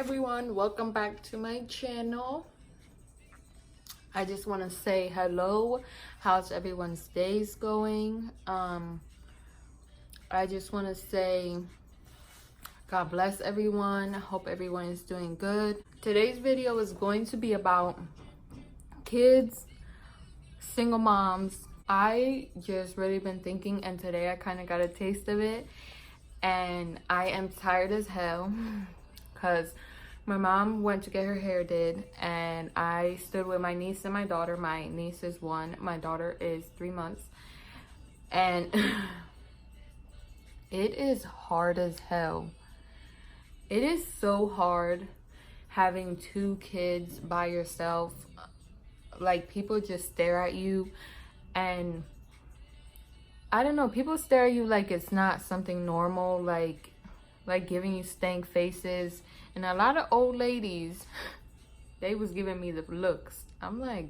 everyone, welcome back to my channel. I just want to say hello. How's everyone's days going? I just want to say God bless everyone. Hope everyone is doing good. Today's video is going to be about kids, single moms. I just really been thinking, and today I kind of got a taste of it, and I am tired as hell because my mom went to get her hair did, and I stood with my niece and my daughter. My niece is 1, my daughter is 3 months, and it is hard as hell. It is so hard having 2 kids by yourself. Like, people just stare at you, and I don't know, people stare at you like it's not something normal, like giving you stank faces. And a lot of old ladies, they was giving me the looks. I'm like,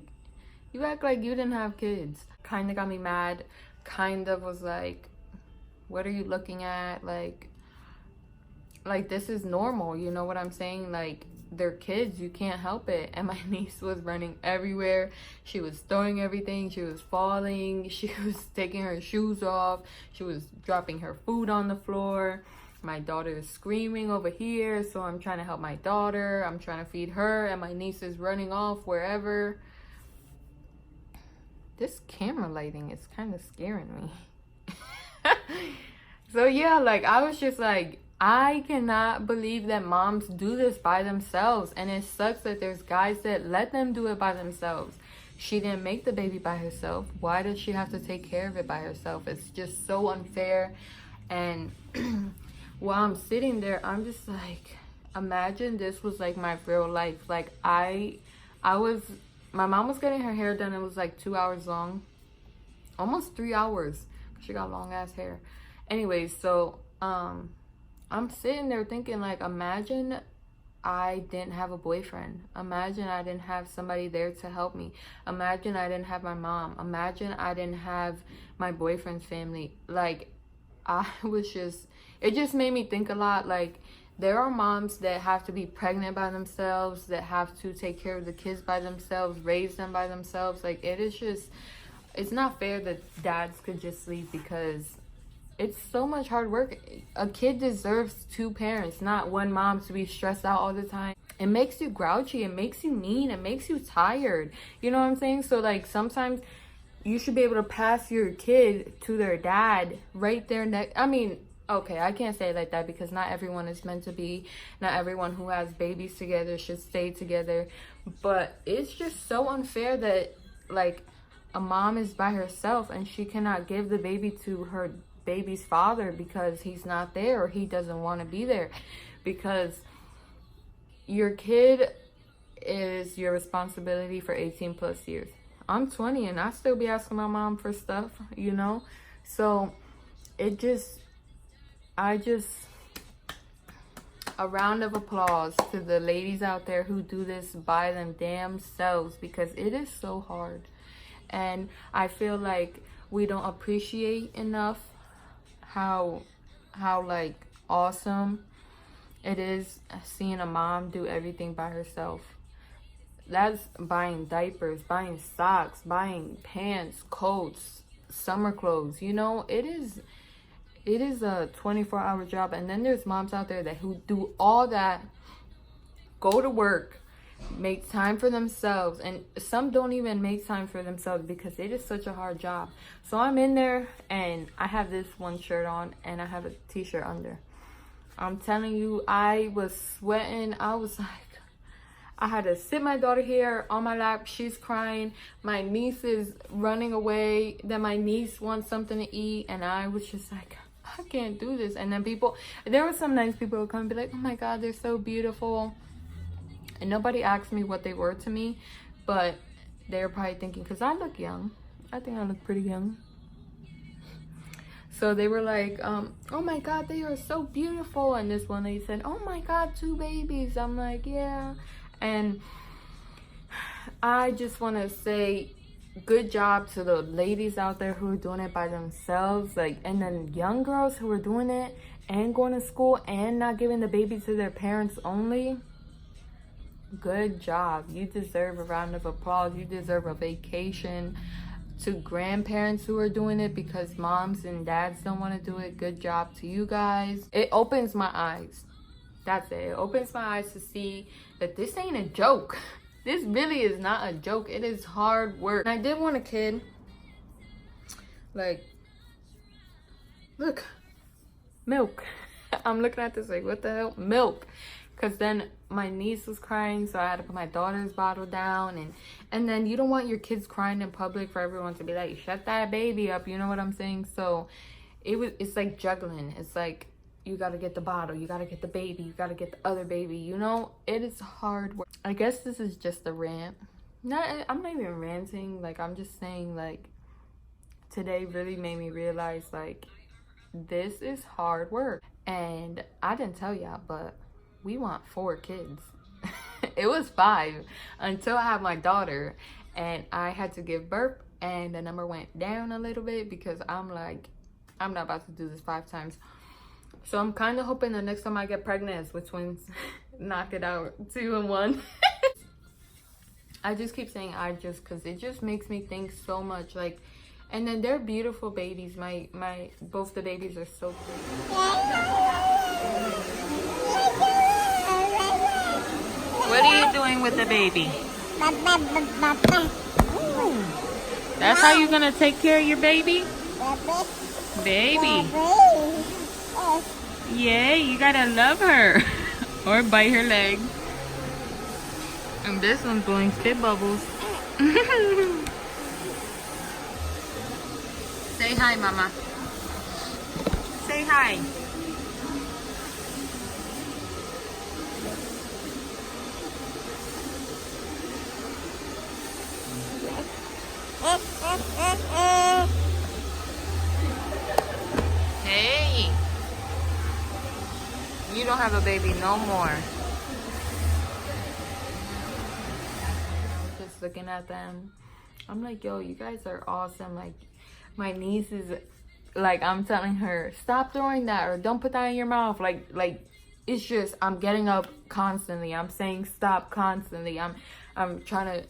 you act like you didn't have kids. Kind of got me mad. Kind of was like, what are you looking at? Like this is normal, you know what I'm saying? Like, they're kids, you can't help it. And my niece was running everywhere. She was throwing everything. She was falling. She was taking her shoes off. She was dropping her food on the floor. My daughter is screaming over here, so I'm trying to help my daughter. I'm trying to feed her, and my niece is running off wherever. This camera lighting is kind of scaring me. So yeah, like, I was just like, I cannot believe that moms do this by themselves, and it sucks that there's guys that let them do it by themselves. She didn't make the baby by herself. Why does she have to take care of it by herself? It's just so unfair. And while I'm sitting there, I'm just like, imagine this was like my real life. Like, my mom was getting her hair done. It was like 2 hours long, almost 3 hours. She got long ass hair. Anyways, so I'm sitting there thinking, like, imagine I didn't have a boyfriend. Imagine I didn't have somebody there to help me. Imagine I didn't have my mom. Imagine I didn't have my boyfriend's family. Like, it just made me think a lot. Like, there are moms that have to be pregnant by themselves, that have to take care of the kids by themselves, raise them by themselves. Like, it's not fair that dads could just leave, because it's so much hard work. A kid deserves 2 parents, not one mom to be stressed out all the time. It makes you grouchy. It makes you mean. It makes you tired. You know what I'm saying? So, like, sometimes you should be able to pass your kid to their dad right there next. I mean, okay, I can't say it like that, because not everyone is meant to be. Not everyone who has babies together should stay together. But it's just so unfair that, like, a mom is by herself and she cannot give the baby to her baby's father because he's not there, or he doesn't want to be there. Because your kid is your responsibility for 18 plus years. I'm 20 and I still be asking my mom for stuff, you know? So a round of applause to the ladies out there who do this by them damn selves, because it is so hard. And I feel like we don't appreciate enough how like awesome it is seeing a mom do everything by herself. That's buying diapers, buying socks, buying pants, coats, summer clothes. You know, it is a 24-hour job. And then there's moms out there who do all that, go to work, make time for themselves, and some don't even make time for themselves because it is such a hard job. So I'm in there and I have this one shirt on and I have a t-shirt under. I'm telling you, I was sweating. I was like, I had to sit my daughter here on my lap. She's crying. My niece is running away. Then my niece wants something to eat, and I was just like, I can't do this. And then there were some nice people who come and be like, oh my God, they're so beautiful. And nobody asked me what they were to me, but they're probably thinking, because I look young. I think I look pretty young. So they were like, oh my God, they are so beautiful. And this one lady said, oh my God, 2 babies. I'm like, yeah. And I just want to say good job to the ladies out there who are doing it by themselves. Like, and then young girls who are doing it and going to school and not giving the baby to their parents only. Good job. You deserve a round of applause. You deserve a vacation. To grandparents who are doing it because moms and dads don't want to do it, good job to you guys. It opens my eyes. That's it. It opens my eyes to see that this ain't a joke. This really is not a joke. It is hard work. And I did want a kid. Like, look, milk. I'm looking at this like, what the hell? Milk. Because then my niece was crying, so I had to put my daughter's bottle down. And then you don't want your kids crying in public for everyone to be like, shut that baby up. You know what I'm saying? So it's like juggling. It's like, you got to get the bottle. You got to get the baby. You got to get the other baby. You know, it is hard work. I guess this is just a rant. I'm not even ranting. Like, I'm just saying, like, today really made me realize, like, this is hard work. And I didn't tell y'all, but we want 4 kids. It was 5 until I had my daughter and I had to give birth, and the number went down a little bit because I'm like, I'm not about to do this 5 times. So I'm kind of hoping the next time I get pregnant is with twins. Knock it out 2 and 1. I just keep saying because it just makes me think so much. Like, and then they're beautiful babies. Both the babies are so pretty. What are you doing with the baby? Ooh. That's how you're gonna take care of your baby? Baby. Yeah, you gotta love her. Or bite her leg. And this one's blowing spit bubbles. Say hi, Mama. Say hi. Hey. You don't have a baby no more. I'm just looking at them. I'm like, yo, you guys are awesome. Like, my niece is like, I'm telling her, stop throwing that, or don't put that in your mouth. Like it's just, I'm getting up constantly. I'm saying stop constantly. I'm trying to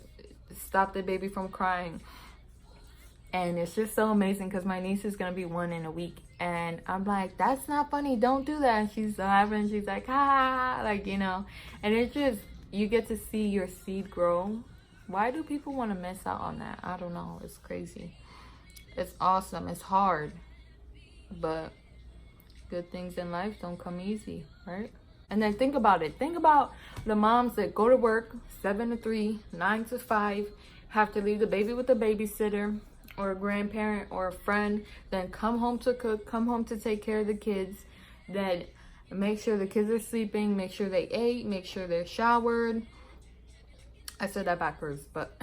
stop the baby from crying. And it's just so amazing because my niece is gonna be 1 in a week, and I'm like, that's not funny, don't do that. And she's laughing, she's like, ha, like, you know. And it's just, you get to see your seed grow. Why do people want to miss out on that? I don't know. It's crazy. It's awesome. It's hard, but good things in life don't come easy, right? And then think about it. Think about the moms that go to work 7 to 3, 9 to 5, have to leave the baby with a babysitter or a grandparent or a friend, then come home to cook, come home to take care of the kids, then make sure the kids are sleeping, make sure they ate, make sure they're showered. I said that backwards, but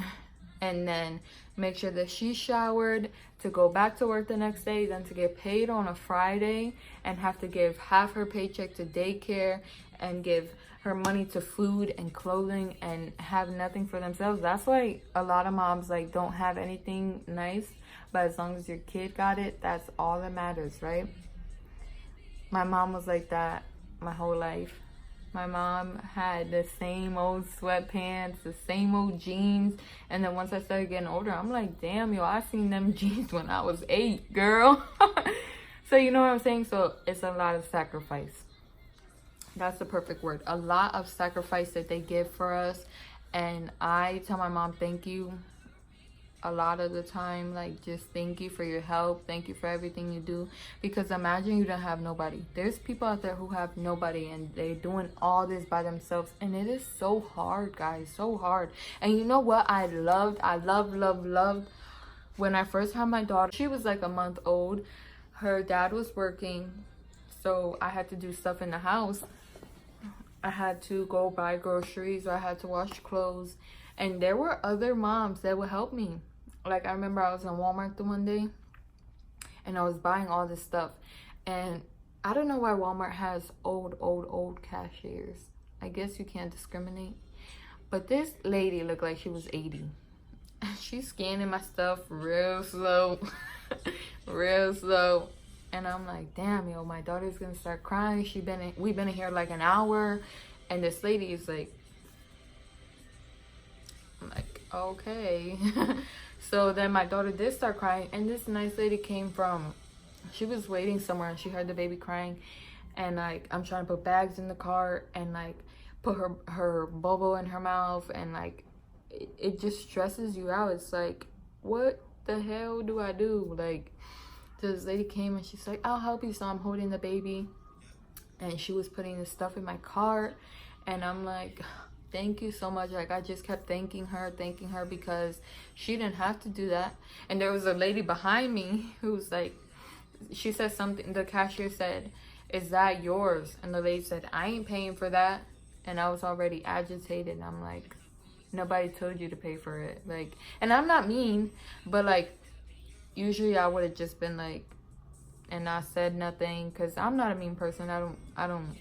and then make sure that she's showered to go back to work the next day, then to get paid on a Friday and have to give half her paycheck to daycare and give her money to food and clothing and have nothing for themselves. That's why a lot of moms like don't have anything nice, but as long as your kid got it, that's all that matters, right? My mom was like that my whole life. My mom had the same old sweatpants, the same old jeans. And then once I started getting older, I'm like, damn, yo, I seen them jeans when I was 8, girl. So you know what I'm saying? So it's a lot of sacrifice. That's the perfect word. A lot of sacrifice that they give for us. And I tell my mom, thank you a lot of the time. Like, just thank you for your help. Thank you for everything you do. Because imagine you don't have nobody. There's people out there who have nobody and they're doing all this by themselves. And it is so hard, guys. So hard. And you know what I loved? I loved when I first had my daughter. She was like a month old. Her dad was working. So I had to do stuff in the house. I had to go buy groceries, or I had to wash clothes. And there were other moms that would help me. Like, I remember I was in Walmart the one day and I was buying all this stuff. And I don't know why Walmart has old cashiers. I guess you can't discriminate. But this lady looked like she was 80. She's scanning my stuff real slow. Real slow. And I'm like, damn, yo, my daughter's gonna start crying. We've been in here like an hour. And this lady is like, okay. So then my daughter did start crying, and this nice lady came from, she was waiting somewhere and she heard the baby crying, and like I'm trying to put bags in the cart and like put her bobo in her mouth, and like it just stresses you out. It's like, what the hell do I do? Like, this lady came and she's like, I'll help you. So I'm holding the baby, and she was putting the stuff in my cart, and I'm like, thank you so much. Like, I just kept thanking her, because she didn't have to do that. And there was a lady behind me who was like, she said something, the cashier said, is that yours? And the lady said, I ain't paying for that. And I was already agitated. I'm like, nobody told you to pay for it. Like, and I'm not mean, but like, usually I would have just been like, and not said nothing, because I'm not a mean person. I don't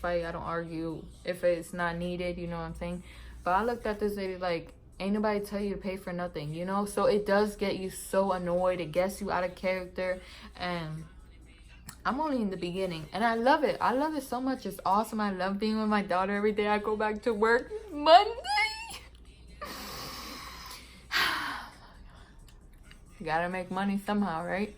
fight, I don't argue if it's not needed, you know what I'm saying? But I looked at this lady like, ain't nobody tell you to pay for nothing, you know? So it does get you so annoyed. It gets you out of character, and I'm only in the beginning, and I love it. I love it so much. It's awesome. I love being with my daughter every day. I go back to work Monday. You gotta make money somehow, right?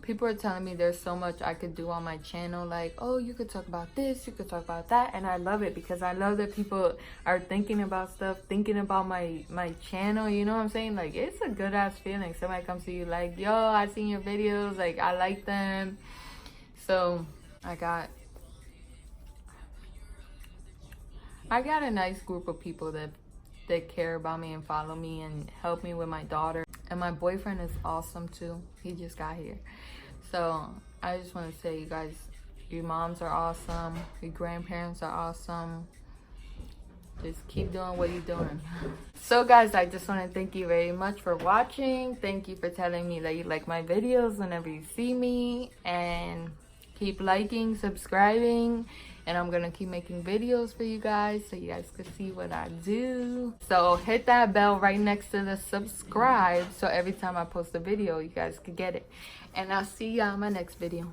People are telling me there's so much I could do on my channel. Like, oh, you could talk about this, you could talk about that. And I love it, because I love that people are thinking about stuff, thinking about my channel. You know what I'm saying? Like, it's a good ass feeling. Somebody comes to you like, yo, I seen your videos. Like, I like them. So I got a nice group of people that care about me and follow me and help me with my daughter. And my boyfriend is awesome too. He just got here. So I just want to say, you guys, your moms are awesome. Your grandparents are awesome. Just keep doing what you're doing. So guys, I just want to thank you very much for watching. Thank you for telling me that you like my videos whenever you see me. And keep liking, subscribing. And I'm gonna keep making videos for you guys, so you guys can see what I do. So hit that bell right next to the subscribe, so every time I post a video, you guys can get it. And I'll see y'all in my next video.